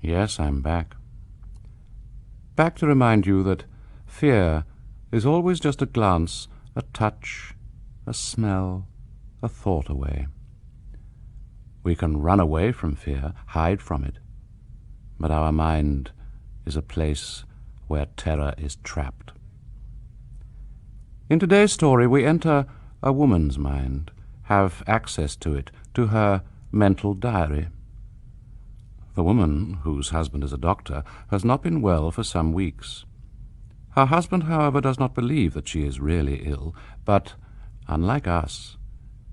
Yes, I'm back. Back to remind you that fear is always just a glance, a touch, a smell, a thought away. We can run away from fear, hide from it, but our mind is a place where terror is trapped. In today's story, we enter a woman's mind, have access to it, to her mental diary. The woman, whose husband is a doctor, has not been well for some weeks. Her husband, however, does not believe that she is really ill, but, unlike us,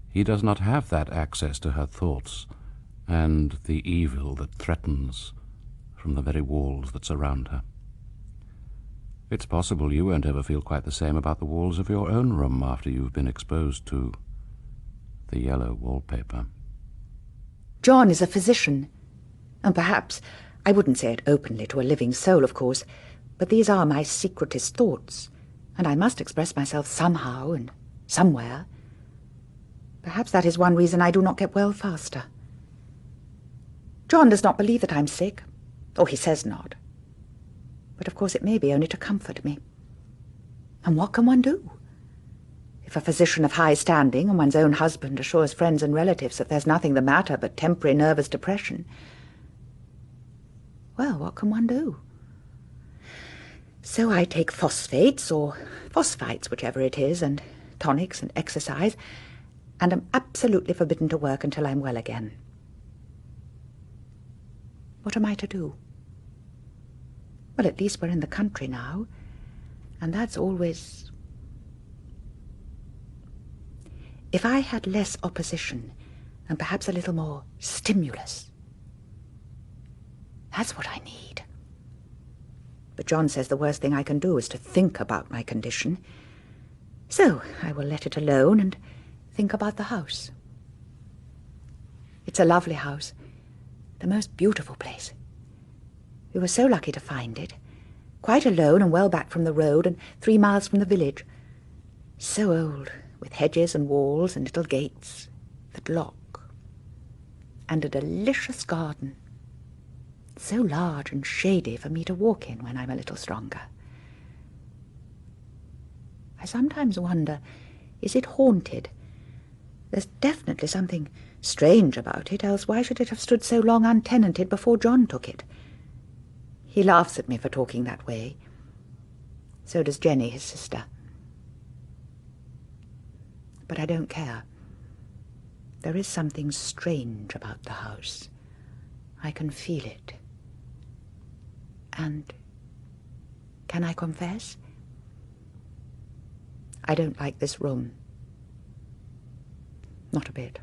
he does not have that access to her thoughts and the evil that threatens from the very walls that surround her. It's possible you won't ever feel quite the same about the walls of your own room after you've been exposed to the yellow wallpaper. John is a physician, and perhaps, I wouldn't say it openly to a living soul, of course, but these are my secretest thoughts, and I must express myself somehow and somewhere. Perhaps that is one reason I do not get well faster. John does not believe that I'm sick, or he says not. But of course it may be only to comfort me. And what can one do? If a physician of high standing and one's own husband assures friends and relatives that there's nothing the matter but temporary nervous depression, well, what can one do? So I take phosphates, or phosphites, whichever it is, and tonics and exercise, and am absolutely forbidden to work until I'm well again. What am I to do? Well, at least we're in the country now, and that's always... If I had less opposition, and perhaps a little more stimulus, that's what I need. But John says the worst thing I can do is to think about my condition. So I will let it alone and think about the house. It's a lovely house, the most beautiful place. We were so lucky to find it, quite alone and well back from the road and 3 miles from the village. So old, with hedges and walls and little gates that lock. And a delicious garden, so large and shady for me to walk in when I'm a little stronger. I sometimes wonder, is it haunted? There's definitely something strange about it, else why should it have stood so long untenanted before John took it? He laughs at me for talking that way. So does Jenny, his sister. But I don't care. There is something strange about the house. I can feel it. And can I confess? I don't like this room. Not a bit.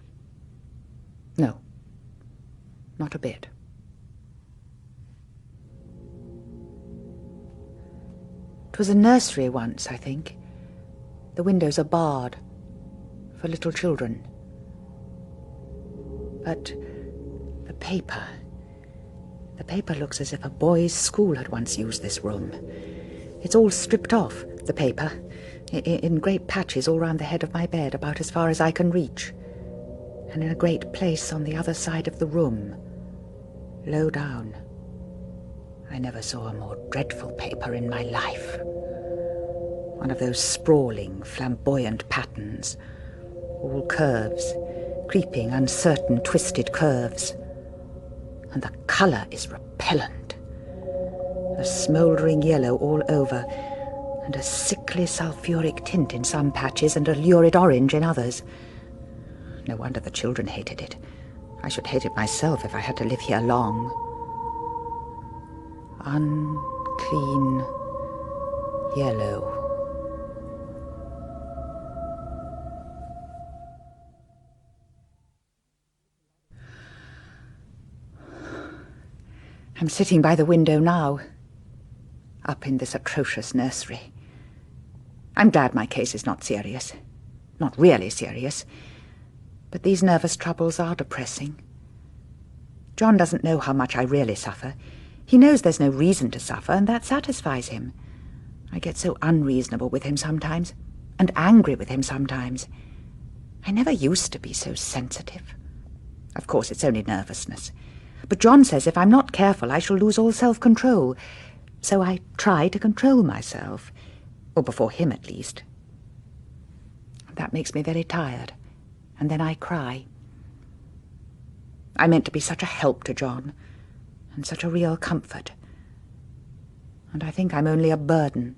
No, not a bit. It was a nursery once, I think. The windows are barred for little children. But the paper looks as if a boys' school had once used this room. It's all stripped off, the paper, in great patches all round the head of my bed, about as far as I can reach, and in a great place on the other side of the room, low down. I never saw a more dreadful paper in my life. One of those sprawling, flamboyant patterns, all curves, creeping, uncertain, twisted curves. And the colour is repellent. A smouldering yellow all over, and a sickly sulphuric tint in some patches and a lurid orange in others. No wonder the children hated it. I should hate it myself if I had to live here long. Unclean yellow. I'm sitting by the window now, up in this atrocious nursery. I'm glad my case is not serious. Not really serious. But these nervous troubles are depressing. John doesn't know how much I really suffer. He knows there's no reason to suffer, and that satisfies him. I get so unreasonable with him sometimes, and angry with him sometimes. I never used to be so sensitive. Of course, it's only nervousness. But John says if I'm not careful, I shall lose all self-control. So I try to control myself, or before him at least. That makes me very tired, and then I cry. I meant to be such a help to John, and such a real comfort. And I think I'm only a burden,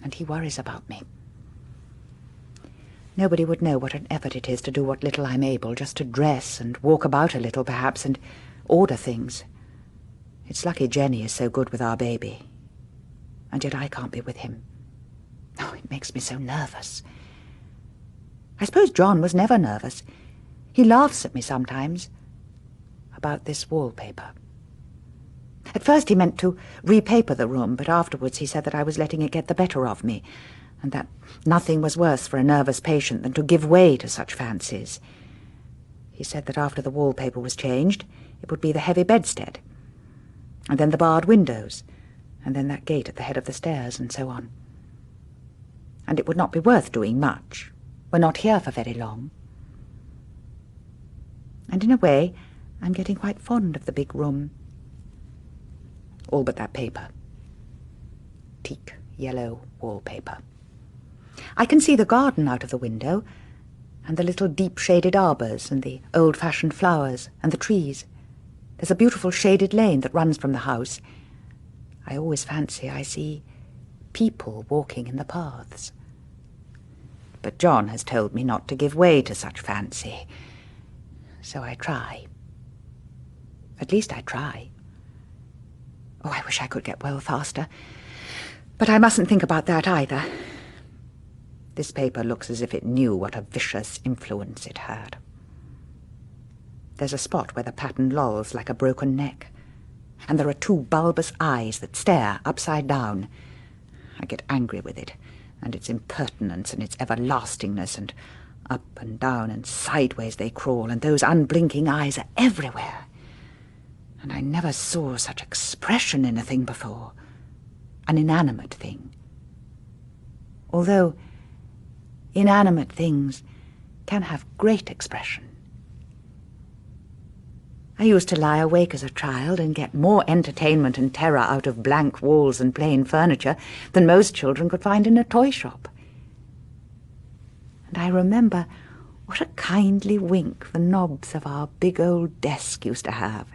and he worries about me. Nobody would know what an effort it is to do what little I'm able, just to dress and walk about a little, perhaps, and order things. It's lucky Jenny is so good with our baby, and yet I can't be with him. Oh, it makes me so nervous. I suppose John was never nervous. He laughs at me sometimes about this wallpaper. At first he meant to repaper the room, but afterwards he said that I was letting it get the better of me, and that nothing was worse for a nervous patient than to give way to such fancies. He said that after the wallpaper was changed, it would be the heavy bedstead, and then the barred windows, and then that gate at the head of the stairs, and so on. And it would not be worth doing much. We're not here for very long. And in a way, I'm getting quite fond of the big room. All but that paper. Teak yellow wallpaper. I can see the garden out of the window, and the little deep-shaded arbours, and the old-fashioned flowers, and the trees. There's a beautiful shaded lane that runs from the house. I always fancy I see people walking in the paths. But John has told me not to give way to such fancy. So I try. At least I try. Oh, I wish I could get well faster. But I mustn't think about that either. This paper looks as if it knew what a vicious influence it had. There's a spot where the pattern lolls like a broken neck, and there are two bulbous eyes that stare upside down. I get angry with it, and its impertinence and its everlastingness, and up and down and sideways they crawl, and those unblinking eyes are everywhere. And I never saw such expression in a thing before, an inanimate thing. Although inanimate things can have great expression. I used to lie awake as a child and get more entertainment and terror out of blank walls and plain furniture than most children could find in a toy shop. And I remember what a kindly wink the knobs of our big old desk used to have.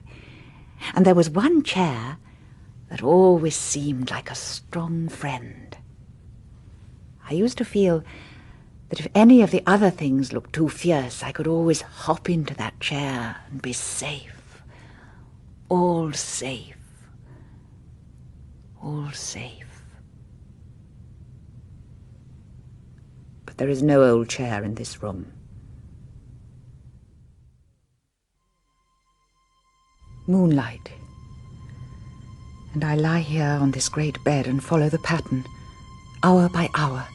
And there was one chair that always seemed like a strong friend. I used to feel that if any of the other things looked too fierce, I could always hop into that chair and be safe. All safe. All safe. But there is no old chair in this room. Moonlight. And I lie here on this great bed and follow the pattern, hour by hour.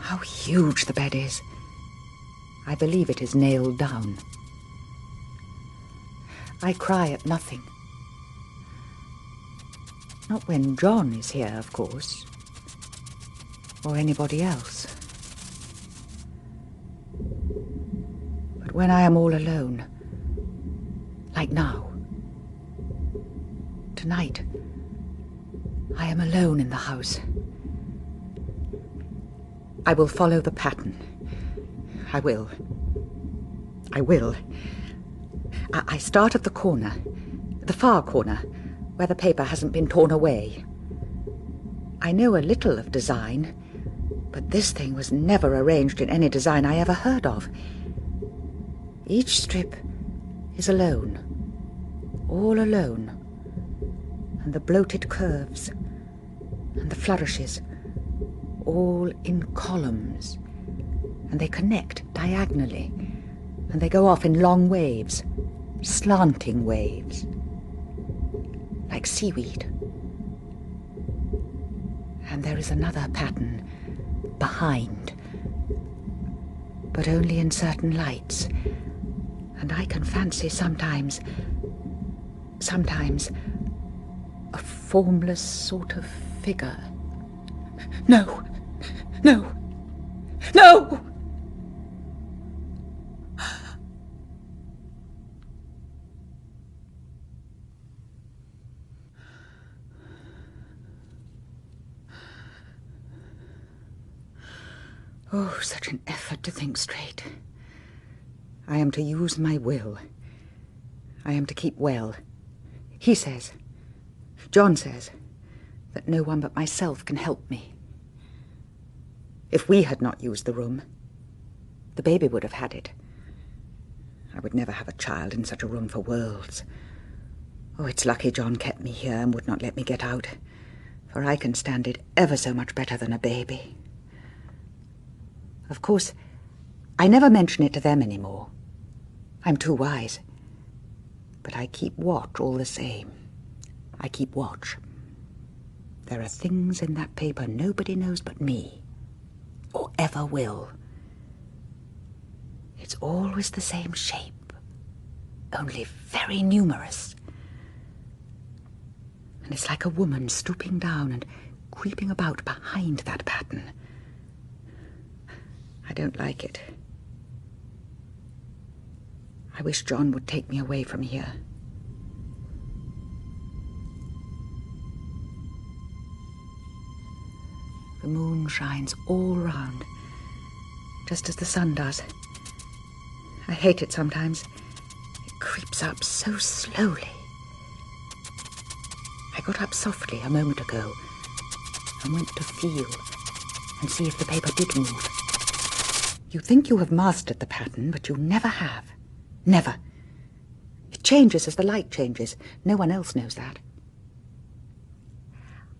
How huge the bed is. I believe it is nailed down. I cry at nothing. Not when John is here, of course, or anybody else. But when I am all alone, like now, tonight, I am alone in the house. I will follow the pattern. I will. I start at the corner, the far corner, where the paper hasn't been torn away. I know a little of design, but this thing was never arranged in any design I ever heard of. Each strip is alone, all alone, and the bloated curves and the flourishes, all in columns, and they connect diagonally, and they go off in long waves, slanting waves, like seaweed. And there is another pattern behind, but only in certain lights, and I can fancy sometimes a formless sort of figure. No! No! No! Oh, such an effort to think straight. I am to use my will. I am to keep well. He says, John says, that no one but myself can help me. If we had not used the room, the baby would have had it. I would never have a child in such a room for worlds. Oh, it's lucky John kept me here and would not let me get out, for I can stand it ever so much better than a baby. Of course, I never mention it to them anymore. I'm too wise. But I keep watch all the same. I keep watch. There are things in that paper nobody knows but me, or ever will. It's always the same shape, only very numerous. And it's like a woman stooping down and creeping about behind that pattern. I don't like it. I wish John would take me away from here. The moon shines all round, just as the sun does. I hate it sometimes. It creeps up so slowly. I got up softly a moment ago and went to feel and see if the paper did move. You think you have mastered the pattern, but you never have. Never. It changes as the light changes. No one else knows that.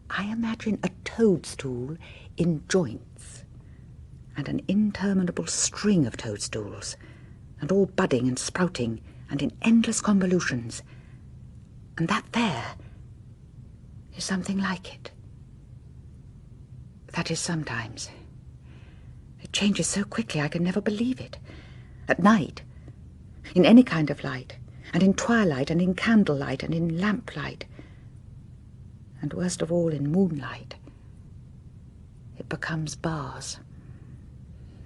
I imagine a toadstool in joints, and an interminable string of toadstools, and all budding and sprouting, and in endless convolutions. And that there is something like it. That is, sometimes. It changes so quickly I can never believe it. At night, in any kind of light, and in twilight, and in candlelight, and in lamplight, and worst of all in moonlight, it becomes bars.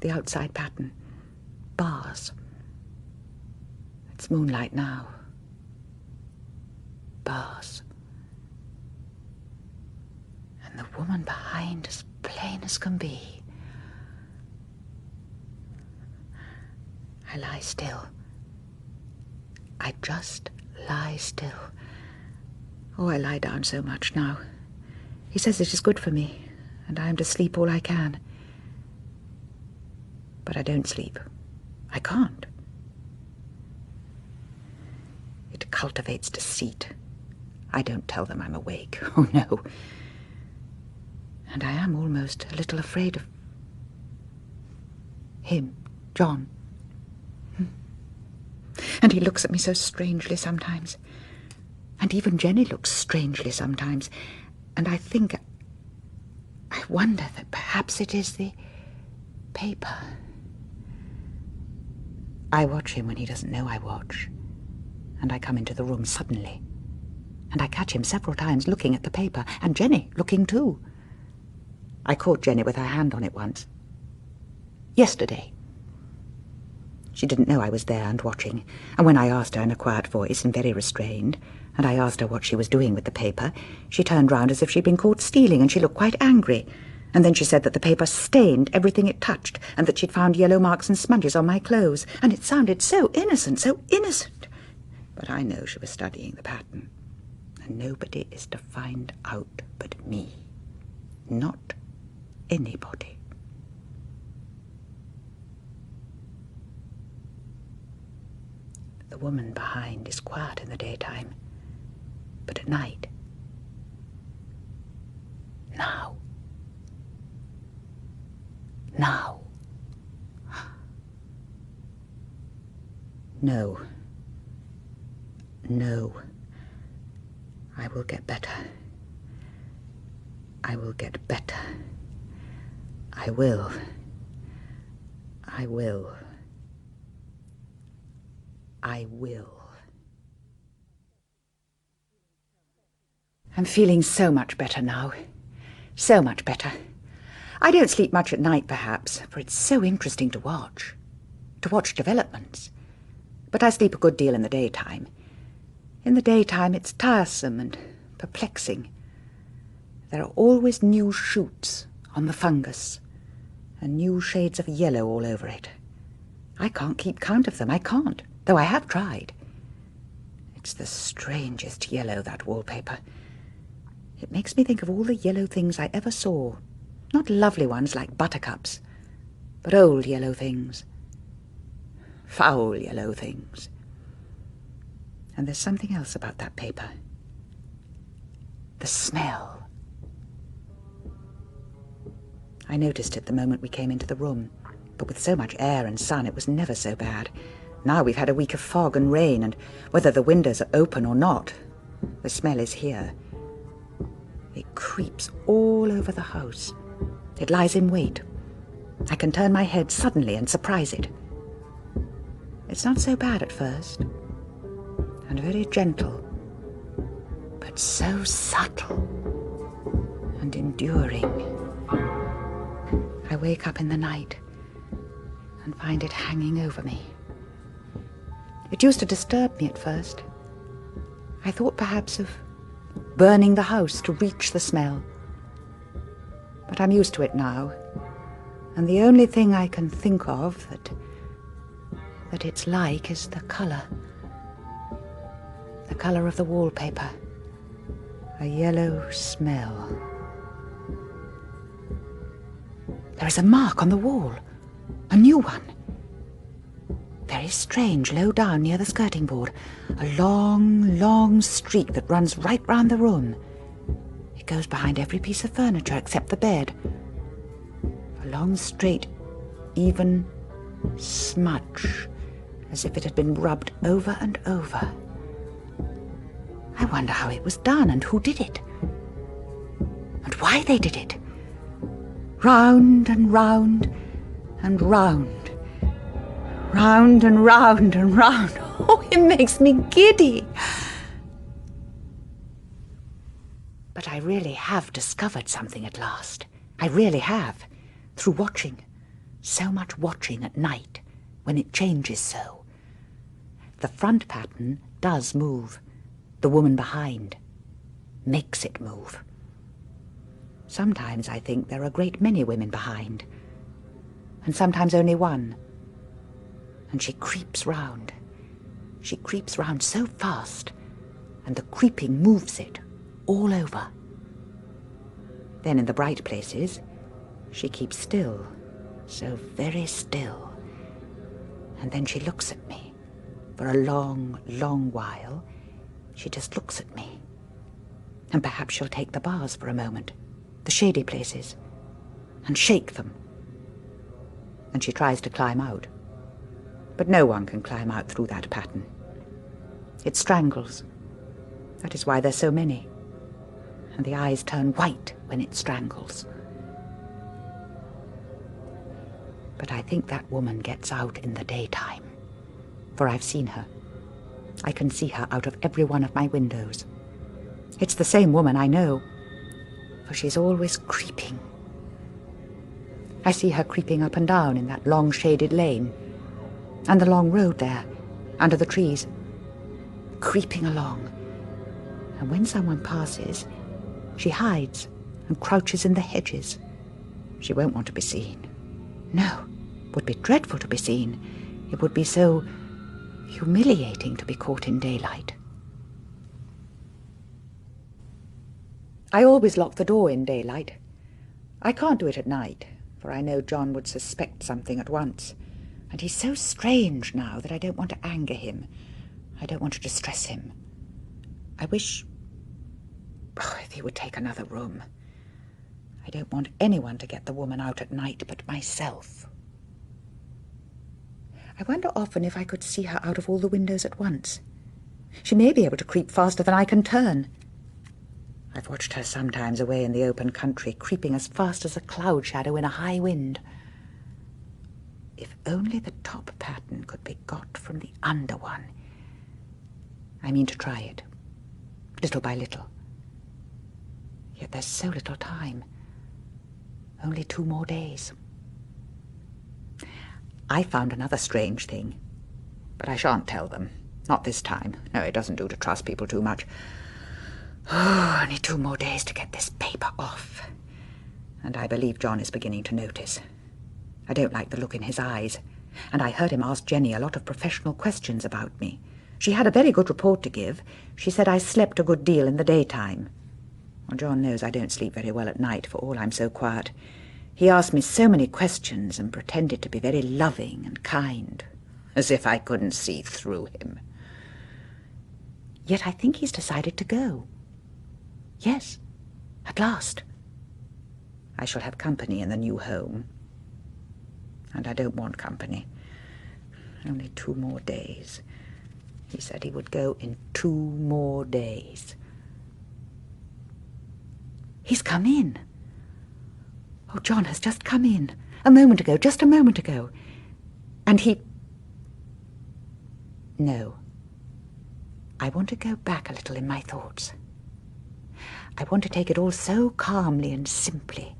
The outside pattern. Bars. It's moonlight now. Bars. And the woman behind as plain as can be. I lie still. I just lie still. Oh, I lie down so much now. He says it is good for me, and I am to sleep all I can. But I don't sleep. I can't. It cultivates deceit. I don't tell them I'm awake. Oh, no. And I am almost a little afraid of him, John. And he looks at me so strangely sometimes. And even Jenny looks strangely sometimes. And I wonder that perhaps it is the paper. I watch him when he doesn't know I watch. And I come into the room suddenly. And I catch him several times looking at the paper, and Jenny looking too. I caught Jenny with her hand on it once. Yesterday. She didn't know I was there and watching, and when I asked her in a quiet voice and very restrained, and I asked her what she was doing with the paper, she turned round as if she'd been caught stealing, and she looked quite angry. And then she said that the paper stained everything it touched, and that she'd found yellow marks and smudges on my clothes, and it sounded so innocent, so innocent. But I know she was studying the pattern, and nobody is to find out but me. Not anybody. The woman behind is quiet in the daytime, but at night, now, no, I will get better. I will get better. I will. I will. I will. I'm feeling so much better now. So much better. I don't sleep much at night, perhaps, for it's so interesting to watch developments. But I sleep a good deal in the daytime. In the daytime, it's tiresome and perplexing. There are always new shoots on the fungus, and new shades of yellow all over it. I can't keep count of them, I can't, though I have tried. It's the strangest yellow, that wallpaper. It makes me think of all the yellow things I ever saw. Not lovely ones like buttercups, but old yellow things. Foul yellow things. And there's something else about that paper. The smell. I noticed it the moment we came into the room, but with so much air and sun it was never so bad. Now we've had a week of fog and rain, and whether the windows are open or not, the smell is here. It creeps all over the house. It lies in wait. I can turn my head suddenly and surprise it. It's not so bad at first, and very gentle, but so subtle and enduring. I wake up in the night and find it hanging over me. It used to disturb me at first. I thought perhaps of burning the house to reach the smell. But I'm used to it now, and the only thing I can think of that it's like is the colour. The colour of the wallpaper. A yellow smell. There is a mark on the wall. A new one. Very strange, low down near the skirting board. A long, long streak that runs right round the room. It goes behind every piece of furniture except the bed. A long, straight, even smudge, as if it had been rubbed over and over. I wonder how it was done and who did it. And why they did it. Round and round and round. Round and round and round. Oh, it makes me giddy. But I really have discovered something at last. I really have. Through watching. So much watching at night, when it changes so. The front pattern does move. The woman behind makes it move. Sometimes I think there are a great many women behind, and sometimes only one. And she creeps round. She creeps round so fast, and the creeping moves it all over. Then in the bright places, she keeps still, so very still. And then she looks at me. For a long, long while, she just looks at me. And perhaps she'll take the bars for a moment, the shady places, and shake them. And she tries to climb out. But no one can climb out through that pattern. It strangles. That is why there's so many. And the eyes turn white when it strangles. But I think that woman gets out in the daytime. For I've seen her. I can see her out of every one of my windows. It's the same woman, I know. For she's always creeping. I see her creeping up and down in that long shaded lane. And the long road there, under the trees. Creeping along. And when someone passes, she hides and crouches in the hedges. She won't want to be seen. No, it would be dreadful to be seen. It would be so humiliating to be caught in daylight. I always lock the door in daylight. I can't do it at night, for I know John would suspect something at once. And he's so strange now that I don't want to anger him. I don't want to distress him. I wish... if he would take another room. I don't want anyone to get the woman out at night but myself. I wonder often if I could see her out of all the windows at once. She may be able to creep faster than I can turn. I've watched her sometimes away in the open country, creeping as fast as a cloud shadow in a high wind. If only the top pattern could be got from the under one. I mean to try it, little by little. Yet there's so little time. Only 2 more days. I found another strange thing, but I shan't tell them. Not this time. No, it doesn't do to trust people too much. Oh, only 2 more days to get this paper off. And I believe John is beginning to notice. I don't like the look in his eyes, and I heard him ask Jenny a lot of professional questions about me. She had a very good report to give. She said I slept a good deal in the daytime. Well, John knows I don't sleep very well at night, for all I'm so quiet. He asked me so many questions and pretended to be very loving and kind, as if I couldn't see through him. Yet I think he's decided to go. Yes, at last. I shall have company in the new home. And I don't want company. Only 2 more days. He said he would go in 2 more days. He's come in. Oh, John has just come in. A moment ago, just a moment ago. And he... No. I want to go back a little in my thoughts. I want to take it all so calmly and simply.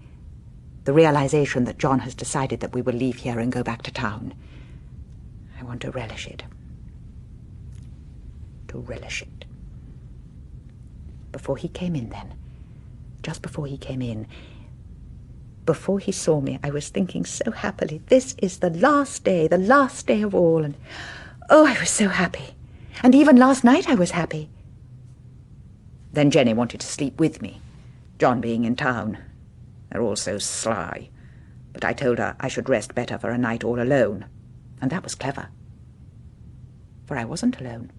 The realization that John has decided that we will leave here and go back to town. I want to relish it. To relish it. Before he came in then, just before he came in, before he saw me, I was thinking so happily, this is the last day of all, and oh, I was so happy. And even last night I was happy. Then Jenny wanted to sleep with me, John being in town. They're all so sly. But I told her I should rest better for a night all alone, and that was clever. For I wasn't alone.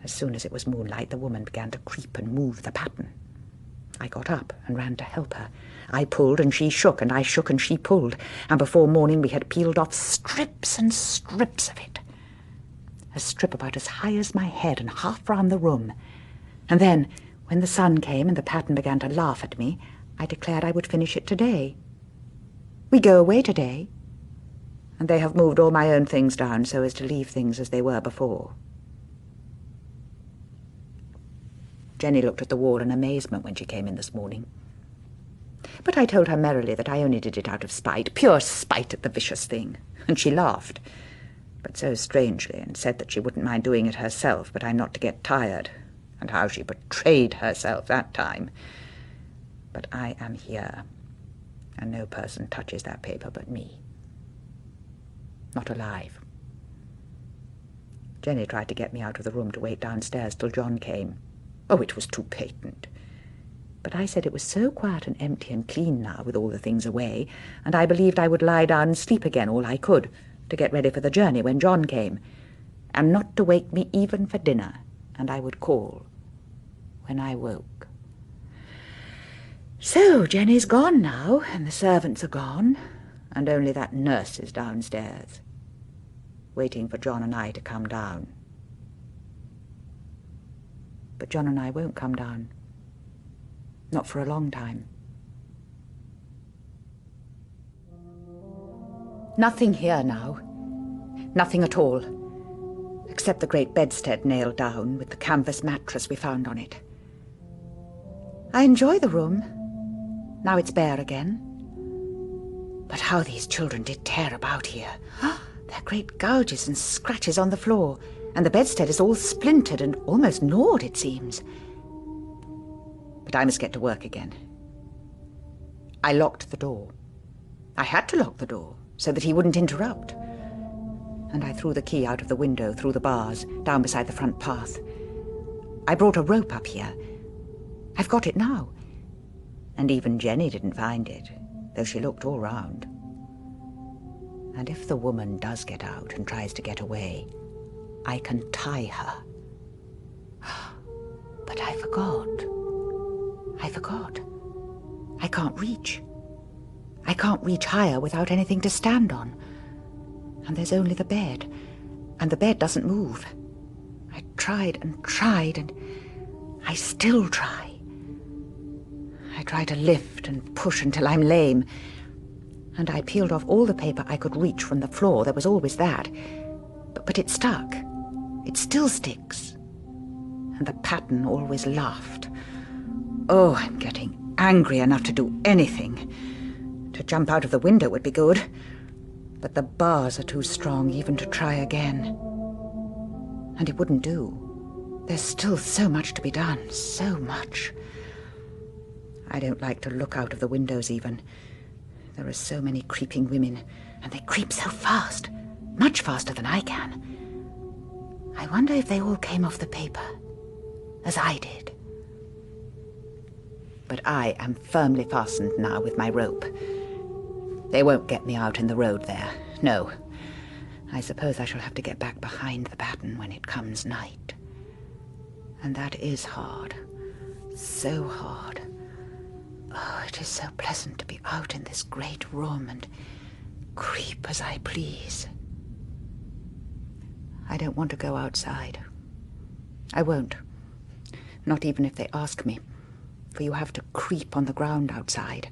As soon as it was moonlight, the woman began to creep and move the pattern. I got up and ran to help her. I pulled and she shook, and I shook and she pulled, and before morning we had peeled off strips and strips of it. A strip about as high as my head and half round the room. And then, when the sun came and the pattern began to laugh at me, I declared I would finish it today. We go away today, and they have moved all my own things down so as to leave things as they were before. Jenny looked at the wall in amazement when she came in this morning. But I told her merrily that I only did it out of spite, pure spite at the vicious thing, and she laughed, but so strangely, and said that she wouldn't mind doing it herself, but I'm not to get tired, and how she betrayed herself that time. But I am here, and no person touches that paper but me. Not alive. Jenny tried to get me out of the room to wait downstairs till John came. Oh, it was too patent. But I said it was so quiet and empty and clean now with all the things away, and I believed I would lie down and sleep again all I could to get ready for the journey when John came, and not to wake me even for dinner, and I would call when I woke. So Jenny's gone now, and the servants are gone, and only that nurse is downstairs, waiting for John and I to come down. But John and I won't come down. Not for a long time. Nothing here now. Nothing at all. Except the great bedstead nailed down with the canvas mattress we found on it. I enjoy the room. Now it's bare again. But how these children did tear about here. There are great gouges and scratches on the floor, and the bedstead is all splintered and almost gnawed, it seems. But I must get to work again. I locked the door. I had to lock the door, so that he wouldn't interrupt. And I threw the key out of the window, through the bars, down beside the front path. I brought a rope up here. I've got it now. And even Jenny didn't find it, though she looked all round. And if the woman does get out and tries to get away, I can tie her. But I forgot. I can't reach. I can't reach higher without anything to stand on. And there's only the bed, and the bed doesn't move. I tried, and I still try. I try to lift and push until I'm lame, and I peeled off all the paper I could reach from the floor. There was always that. But it stuck. It still sticks. And the pattern always laughed. Oh, I'm getting angry enough to do anything. To jump out of the window would be good, but the bars are too strong even to try again. And it wouldn't do. There's still so much to be done, so much. I don't like to look out of the windows even. There are so many creeping women, and they creep so fast, much faster than I can. I wonder if they all came off the paper, as I did. But I am firmly fastened now with my rope. They won't get me out in the road there, no. I suppose I shall have to get back behind the batten when it comes night. And that is hard, so hard. Oh, it is so pleasant to be out in this great room and creep as I please. I don't want to go outside. I won't. Not even if they ask me, for you have to creep on the ground outside,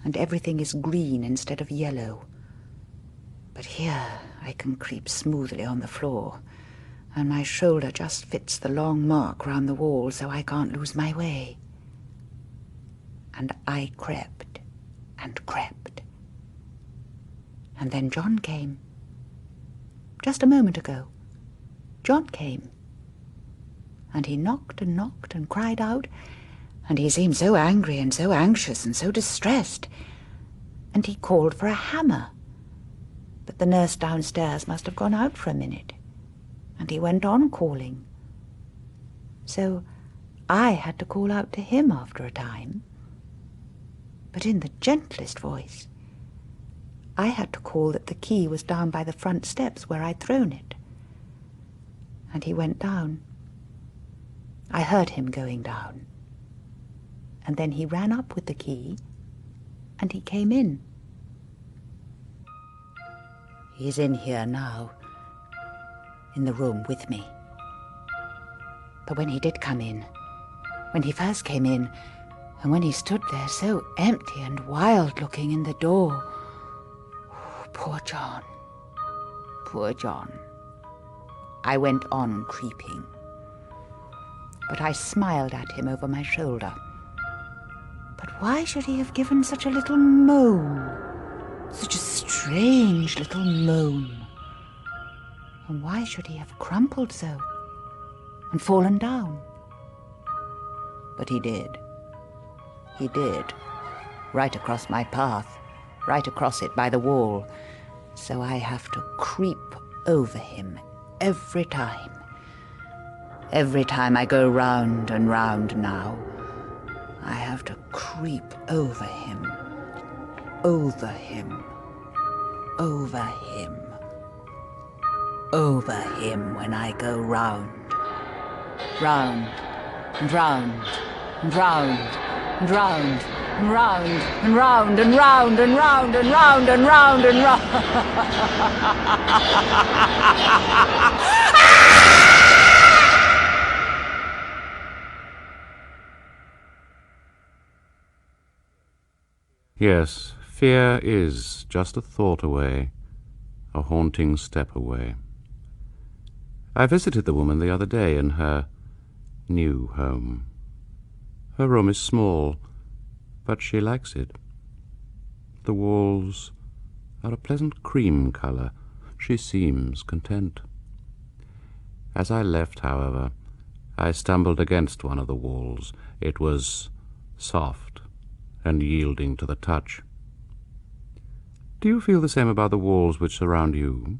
and everything is green instead of yellow. But here I can creep smoothly on the floor, and my shoulder just fits the long mark round the wall so I can't lose my way. And I crept and crept. And then John came. Just a moment ago, John came. And he knocked and cried out, and he seemed so angry and so anxious and so distressed. And he called for a hammer. But the nurse downstairs must have gone out for a minute, and he went on calling. So I had to call out to him after a time, but in the gentlest voice. I had to call that the key was down by the front steps where I'd thrown it. And he went down. I heard him going down. And then he ran up with the key, and he came in. He's in here now, in the room with me. But when he did come in, when he first came in, and when he stood there so empty and wild-looking in the door, poor John, poor John. I went on creeping, but I smiled at him over my shoulder. But why should he have given such a little moan? Such a strange little moan. And why should he have crumpled so and fallen down? But he did. He did. Right across my path, right across it by the wall. So I have to creep over him every time. Every time I go round and round now, I have to creep over him, over him, over him, over him when I go round, round and round and round and round and round and round and round and round and round and round and round. Yes, fear is just a thought away, a haunting step away. I visited the woman the other day in her new home. Her room is small, but she likes it. The walls are a pleasant cream colour. She seems content. As I left, however, I stumbled against one of the walls. It was soft and yielding to the touch. Do you feel the same about the walls which surround you?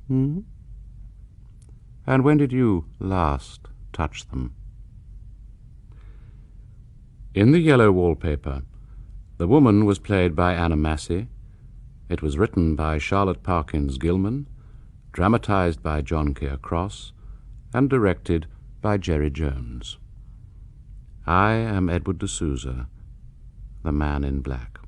And when did you last touch them? In the Yellow Wallpaper, the woman was played by Anna Massey. It was written by Charlotte Perkins Gilman, dramatised by John Keir Cross, and directed by Jerry Jones. I am Edward de Souza, the Man in Black.